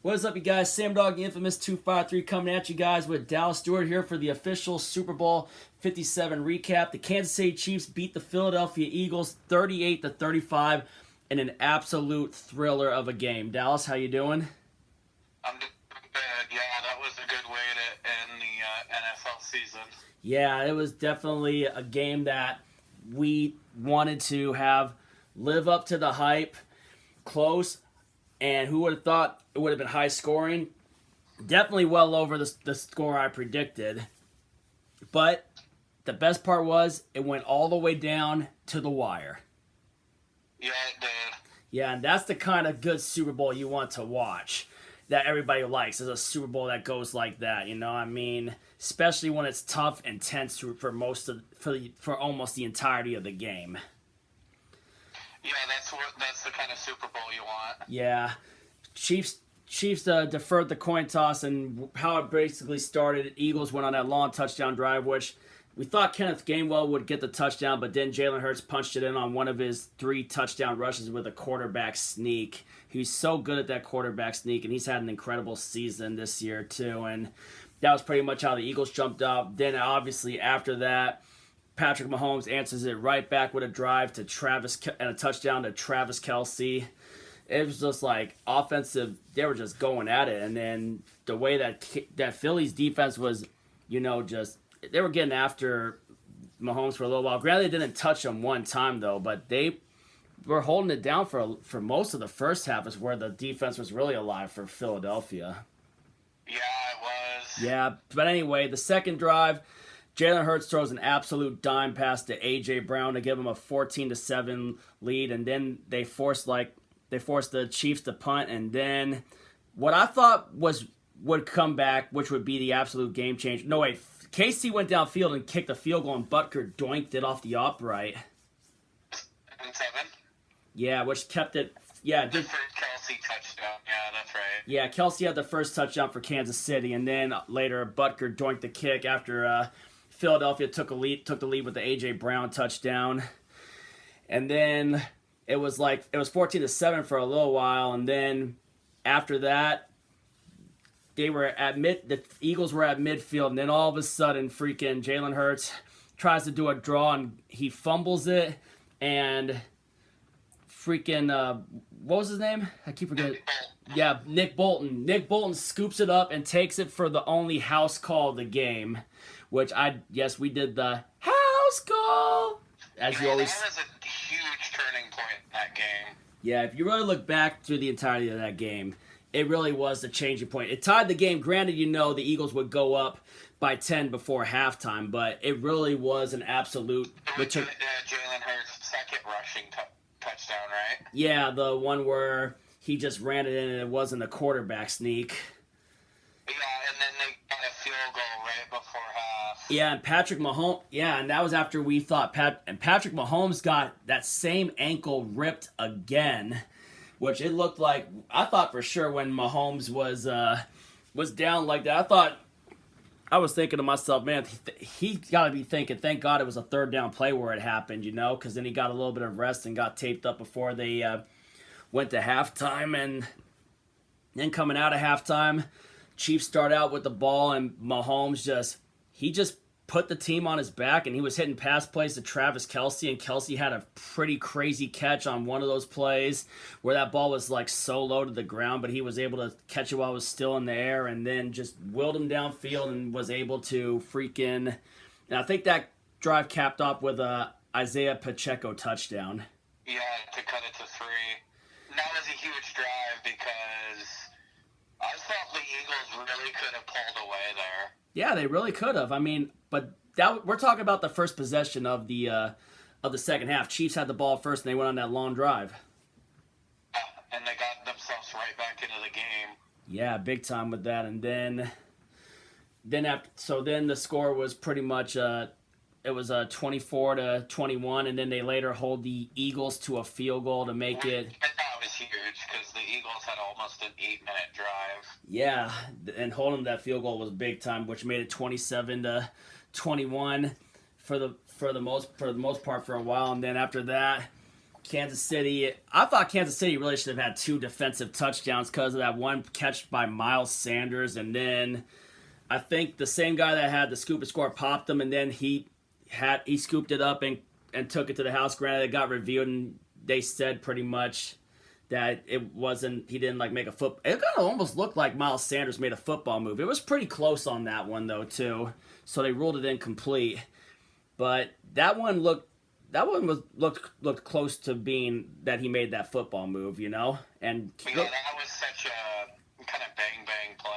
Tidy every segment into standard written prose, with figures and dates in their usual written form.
What is up, you guys? Sam Dog, the infamous 253, coming at you guys with Dallas Stewart here for the official Super Bowl 57 recap. The Kansas City Chiefs beat the Philadelphia Eagles 38-35 in an absolute thriller of a game. Dallas, how you doing? I'm doing good. Yeah, that was a good way to end the NFL season. Yeah, it was definitely a game that we wanted to have live up to the hype, close, and who would have thought it would have been high scoring? Definitely well over the score I predicted. But the best part was it went all the way down to the wire. Yeah, it did. Yeah, and that's the kind of good Super Bowl you want to watch, that everybody likes, is a Super Bowl that goes like that. You know, I mean, especially when it's tough and tense for almost the entirety of the game. Yeah, that's the kind of Super Bowl you want. Yeah, Chiefs deferred the coin toss, and how it basically started, Eagles went on that long touchdown drive, which we thought Kenneth Gainwell would get the touchdown, but then Jalen Hurts punched it in on one of his 3 touchdown rushes with a quarterback sneak. He's so good at that quarterback sneak, and he's had an incredible season this year too, and that was pretty much how the Eagles jumped up. Then obviously after that, Patrick Mahomes answers it right back with a drive to and a touchdown to Travis Kelce. It was just like offensive. They were just going at it, and then the way that Philly's defense was, just they were getting after Mahomes for a little while. Granted, they didn't touch him one time though, but they were holding it down for most of the first half. Is where the defense was really alive for Philadelphia. Yeah, it was. Yeah, but anyway, the second drive, Jalen Hurts throws an absolute dime pass to A.J. Brown to give him a 14-7 lead, and then they forced the Chiefs to punt, and then what I thought would come back, which would be the absolute game change. No, wait, KC went downfield and kicked a field goal, and Butker doinked it off the upright. 7-7? Yeah, which kept it. Yeah, the first Kelce touchdown. Yeah, that's right. Yeah, Kelce had the first touchdown for Kansas City, and then later Butker doinked the kick after Philadelphia took the lead with the A.J. Brown touchdown. And then it was 14-7 for a little while, and then after that, the Eagles were at midfield, and then all of a sudden, freaking Jalen Hurts tries to do a draw, and he fumbles it, and freaking what was his name? I keep forgetting. Yeah, Nick Bolton. Nick Bolton scoops it up and takes it for the only house call of the game, which we did the house call. As you always. That was a huge turning point in that game. Yeah, if you really look back through the entirety of that game, it really was the changing point. It tied the game. Granted, the Eagles would go up by 10 before halftime, but it really was an absolute. Jalen Hurts' second rushing touchdown, right? Yeah, the one where he just ran it in and it wasn't a quarterback sneak. Yeah, and then they got a field goal right before half. Yeah, and Patrick Mahomes. Yeah, and that was after we thought Patrick Mahomes got that same ankle ripped again, which it looked like. I thought for sure when Mahomes was down like that, I was thinking to myself, man, he got to be thinking, thank God it was a third down play where it happened, because then he got a little bit of rest and got taped up before they went to halftime, and then coming out of halftime, Chiefs start out with the ball, and Mahomes just put the team on his back, and he was hitting pass plays to Travis Kelce, and Kelce had a pretty crazy catch on one of those plays where that ball was so low to the ground, but he was able to catch it while it was still in the air, and then just willed him downfield and was able to and I think that drive capped off with a Isaiah Pacheco touchdown. Yeah, to cut it to 3. That was a huge drive because I thought the Eagles really could have pulled away there. Yeah, they really could have. I mean, but we're talking about the first possession of the second half. Chiefs had the ball first, and they went on that long drive. And they got themselves right back into the game. Yeah, big time with that. And then the score was pretty much it was 24-21, and then they later hold the Eagles to a field goal to make it. That was huge because the Eagles had almost an 8-minute drive. Yeah, and holding that field goal was big time, which made it 27-21 for the most part for a while, and then after that, Kansas City. I thought Kansas City really should have had 2 defensive touchdowns because of that one catch by Miles Sanders, and then I think the same guy that had the scoop and score popped him, and then he scooped it up and took it to the house. Granted, it got reviewed, and they said pretty much that it wasn't. He didn't like make a foot. It kind of almost looked like Miles Sanders made a football move. It was pretty close on that one though too, so they ruled it incomplete. But that one looked close to being that he made that football move, you know. And yeah, that was such a kind of bang bang play.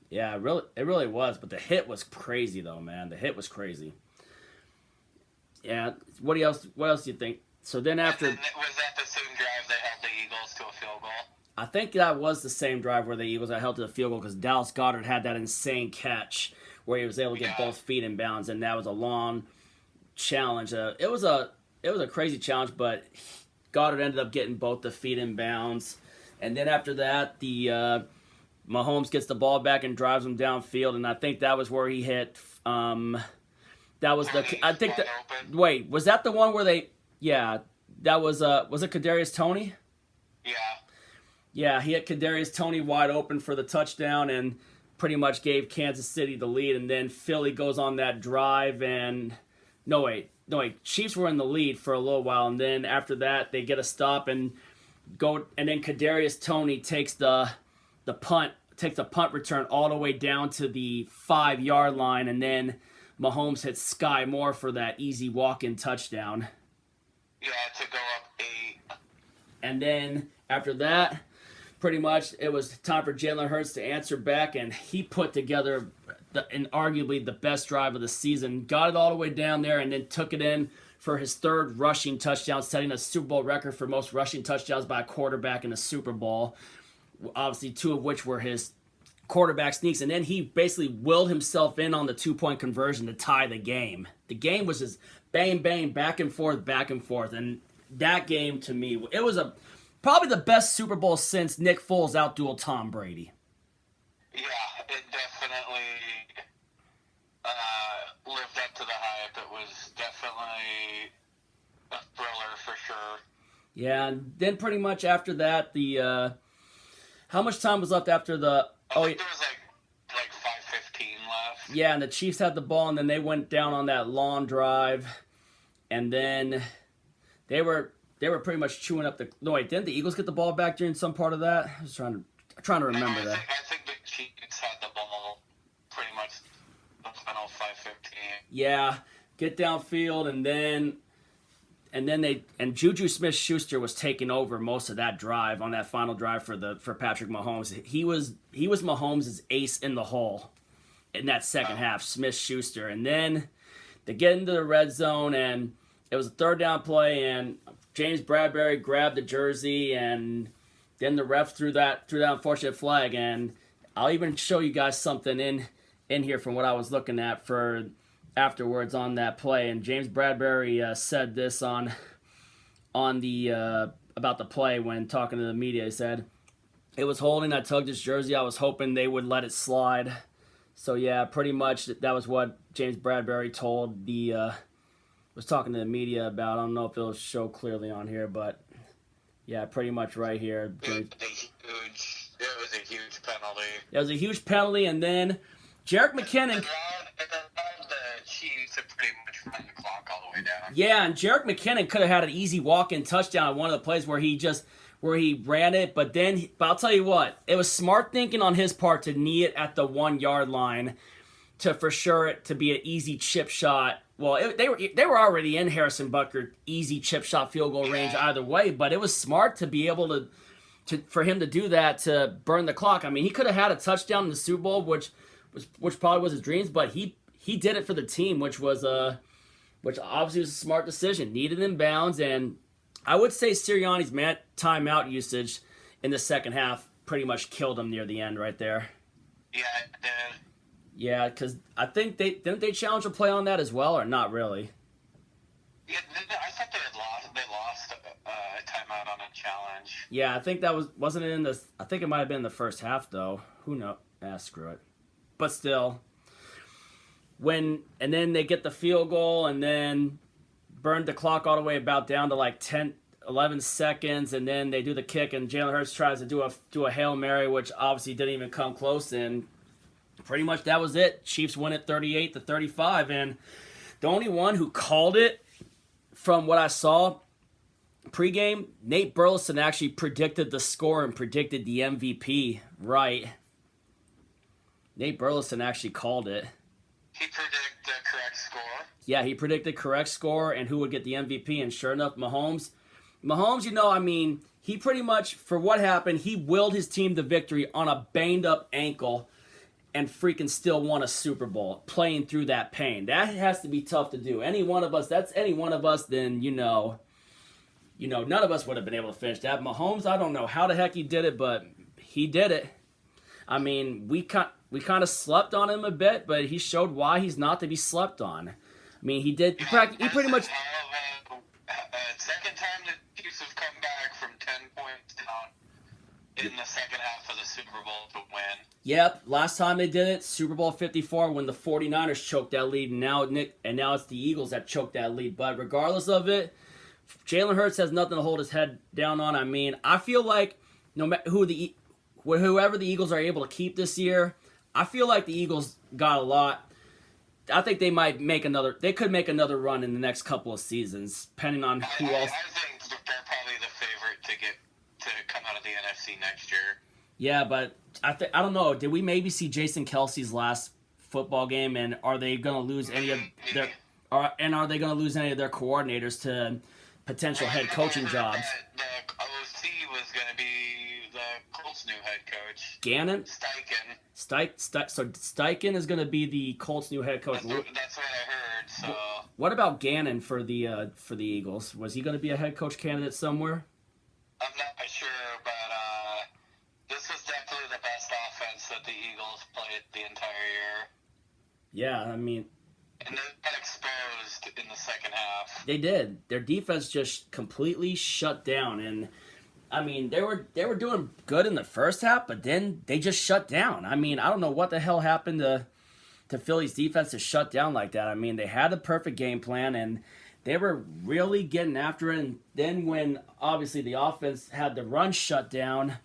Yeah, it really was. But the hit was crazy though, man. The hit was crazy. Yeah. What else do you think? So then after, was that the same drive they held the Eagles to a field goal? I think that was the same drive where the Eagles held to the field goal because Dallas Goedert had that insane catch where he was able to get both feet in bounds, and that was a long challenge. It was a crazy challenge, but Goddard ended up getting both the feet in bounds. And then after that, the Mahomes gets the ball back and drives him downfield, and I think that was where he hit. That was wait, was that the one where they? Yeah, that was it Kadarius Toney? Yeah. Yeah, he hit Kadarius Toney wide open for the touchdown and pretty much gave Kansas City the lead, and then Philly goes on that drive and no wait, Chiefs were in the lead for a little while, and then after that they get a stop and go, and then Kadarius Toney takes the punt return all the way down to the 5-yard line, and then Mahomes hits Sky Moore for that easy walk-in touchdown. Yeah, to go up 8. And then after that, pretty much it was time for Jalen Hurts to answer back, and he put together arguably the best drive of the season. Got it all the way down there, and then took it in for his 3rd rushing touchdown, setting a Super Bowl record for most rushing touchdowns by a quarterback in a Super Bowl. Obviously, 2 of which were his quarterback sneaks, and then he basically willed himself in on the 2-point conversion to tie the game. The game was just bang, bang, back and forth, and that game to me, it was probably the best Super Bowl since Nick Foles outdueled Tom Brady. Yeah, it definitely lived up to the hype. It was definitely a thriller for sure. Yeah, and then pretty much after that, how much time was left after the? I think there was like 5:15 left. Yeah, and the Chiefs had the ball, and then they went down on that long drive, and then they were pretty much chewing up the. No wait, didn't the Eagles get the ball back during some part of that? I was trying to remember that. I think the Chiefs had the ball pretty much the final 5:15. Yeah, get downfield, and then Juju Smith-Schuster was taking over most of that drive on that final drive for Patrick Mahomes. He was Mahomes' ace in the hole in that second half, Smith-Schuster. And then they get into the red zone, and it was a 3rd down play, and James Bradbury grabbed the jersey, and then the ref threw that unfortunate flag. And I'll even show you guys something in here from what I was looking at for afterwards on that play, and James Bradbury said this on the about the play when talking to the media. He said, "It was holding. I tugged his jersey. I was hoping they would let it slide." So yeah, pretty much that was what James Bradbury told was talking to the media about. I don't know if it'll show clearly on here, but yeah, pretty much right here. It was a huge penalty. It was a huge penalty, and then Jerick McKinnon. Chiefs to pretty much run the clock all the way down. Yeah, and Jerick McKinnon could have had an easy walk-in touchdown on one of the plays where he ran it, but I'll tell you what, it was smart thinking on his part to knee it at the 1-yard line to be an easy chip shot. Well, they were already in Harrison Butker easy chip shot field goal range either way, but it was smart to be able for him to do that to burn the clock. I mean, he could have had a touchdown in the Super Bowl, which probably was his dreams, but he did it for the team, which obviously was a smart decision. Needed in bounds, and I would say Sirianni's timeout usage in the second half pretty much killed him near the end right there. Yeah, it did. Yeah, because I think didn't they challenge a play on that as well, or not really? Yeah, I thought they lost a timeout on a challenge. Yeah, I think that wasn't it in the. I think it might have been in the first half though. Who knows? Screw it. But still. And then they get the field goal and then burned the clock all the way about down to like 10, 11 seconds, and then they do the kick, and Jalen Hurts tries to do a Hail Mary, which obviously didn't even come close, and pretty much that was it. Chiefs win it 38-35, and the only one who called it, from what I saw pregame, Nate Burleson actually predicted the score and predicted the MVP right. Nate Burleson actually called it. He predicted the correct score. Yeah, he predicted correct score and who would get the MVP, and sure enough, Mahomes, I mean, he pretty much, for what happened, he willed his team to victory on a banged-up ankle and freaking still won a Super Bowl playing through that pain. That has to be tough to do. Any one of us, then, none of us would have been able to finish that. Mahomes, I don't know how the heck he did it, but he did it. I mean, we kind of slept on him a bit, but he showed why he's not to be slept on. I mean, he did. He pretty much. Second time the Chiefs have come back from 10 points down in the second half of the Super Bowl to win. Yep, last time they did it, Super Bowl 54, when the 49ers choked that lead, and now it's the Eagles that choked that lead. But regardless of it, Jalen Hurts has nothing to hold his head down on. I mean, I feel like no matter whoever the Eagles are able to keep this year, I feel like the Eagles got a lot. I think they might make another. They could make another run in the next couple of seasons, depending on who else. I think they're probably the favorite to come out of the NFC next year. Yeah, but I don't know. Did we maybe see Jason Kelsey's last football game, and are they going to lose any of their? Are they going to lose any of their coordinators to potential head coaching jobs? The OC was going to be the Colts' new head coach. Gannon? Steichen. So Steichen is going to be the Colts' new head coach. That's what I heard. So. What about Gannon for the Eagles? Was he going to be a head coach candidate somewhere? I'm not sure, but this was definitely the best offense that the Eagles played the entire year. Yeah, I mean. And they got exposed in the second half. They did. Their defense just completely shut down, and I mean they were doing good in the first half, but then they just shut down. I mean, I don't know what the hell happened to Philly's defense to shut down like that. I mean, they had the perfect game plan, and they were really getting after it. And then when obviously the offense had the run shut down,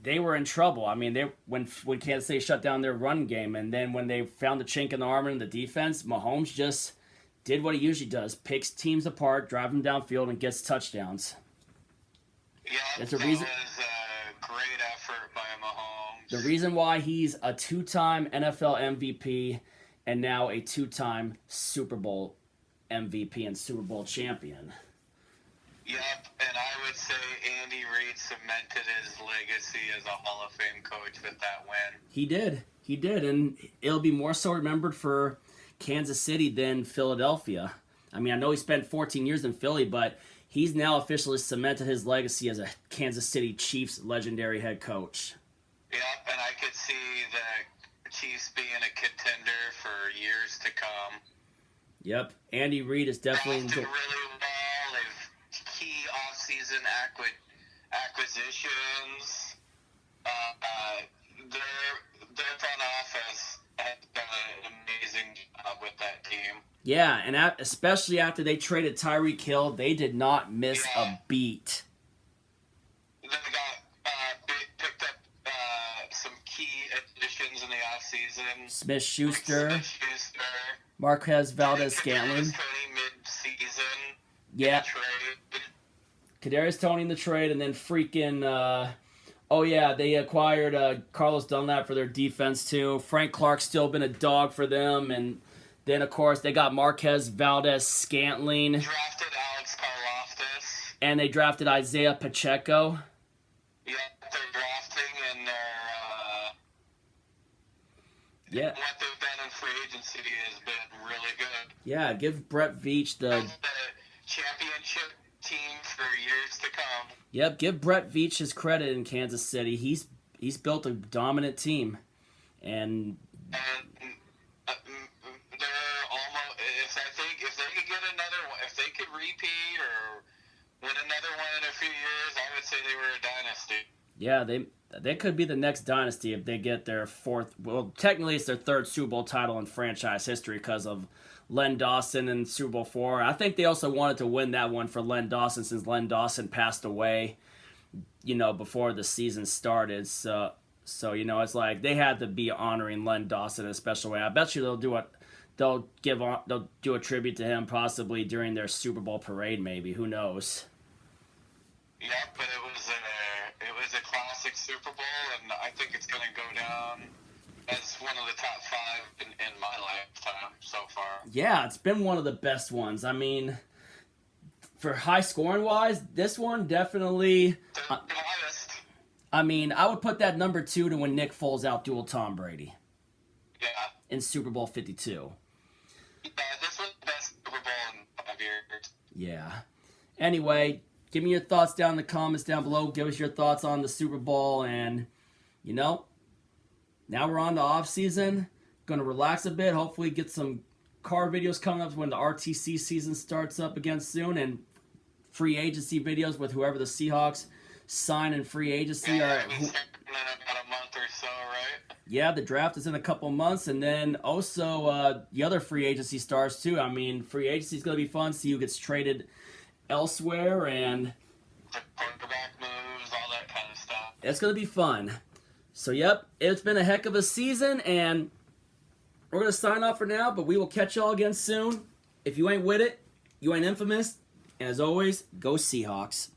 they were in trouble. I mean, when Kansas City shut down their run game, and then when they found the chink in the armor in the defense, Mahomes just did what he usually does: picks teams apart, drive them downfield, and gets touchdowns. Yeah, That's that a reason. was a great effort by Mahomes. The reason why he's a two-time NFL MVP and now a two-time Super Bowl MVP and Super Bowl champion. Yep, and I would say Andy Reid cemented his legacy as a Hall of Fame coach with that win. He did, and it'll be more so remembered for Kansas City than Philadelphia. I mean, I know he spent 14 years in Philly, but he's now officially cemented his legacy as a Kansas City Chiefs legendary head coach. Yep, and I could see the Chiefs being a contender for years to come. Yep, Andy Reid is definitely Drafted really well. They've key off-season acquisitions. Their front office has done an amazing job with that team. Yeah, and especially after they traded Tyreek Hill, they did not miss a beat. They got picked up some key additions in the offseason. Smith-Schuster, Marquez Valdez-Scantling. Mid-season. Yeah. Trade. Kadarius Toney in the trade, and then freaking, they acquired Carlos Dunlap for their defense too. Frank Clark's still been a dog for them, and then of course they got Marquez Valdez-Scantling. Drafted Alex Karlaftis. And they drafted Isaiah Pacheco. Yeah, they're drafting, and Yeah. what they've done in free agency has been really good. Yeah, give Brett Veach the championship team for years to come. Yep, give Brett Veach his credit in Kansas City. He's built a dominant team, and they're almost. If they could get another one, if they could repeat or win another one in a few years, I would say they were a dynasty. Yeah, they could be the next dynasty if they get their fourth. Well, technically it's their third Super Bowl title in franchise history because of Len Dawson in Super Bowl IV. I think they also wanted to win that one for Len Dawson since Len Dawson passed away, before the season started. So it's like they had to be honoring Len Dawson in a special way. I bet you they'll do a tribute to him possibly during their Super Bowl parade. Maybe, who knows? Yeah, but it was a classic Super Bowl, and I think it's going to go down as one of the top five in my lifetime so far. Yeah, it's been one of the best ones. I mean, for high scoring wise, this one definitely. The highest. I mean, I would put that number 2 to when Nick Foles outdueled Tom Brady Yeah. in Super Bowl 52. Yeah, this was the best Super Bowl in 5 years. Yeah. Anyway, give me your thoughts down in the comments down below. Give us your thoughts on the Super Bowl. And, now we're on the off season. Going to relax a bit. Hopefully get some car videos coming up when the RTC season starts up again soon. And free agency videos with whoever the Seahawks sign in free agency. Yeah, it's in about a month or so, right? Yeah, the draft is in a couple months, and then also the other free agency starts too. I mean, free agency is going to be fun. See who gets traded elsewhere, and The quarterback moves, all that kind of stuff. it's going to be fun. So, yep, it's been a heck of a season, and we're going to sign off for now, but we will catch y'all again soon. If you ain't with it, you ain't infamous. And as always, go Seahawks.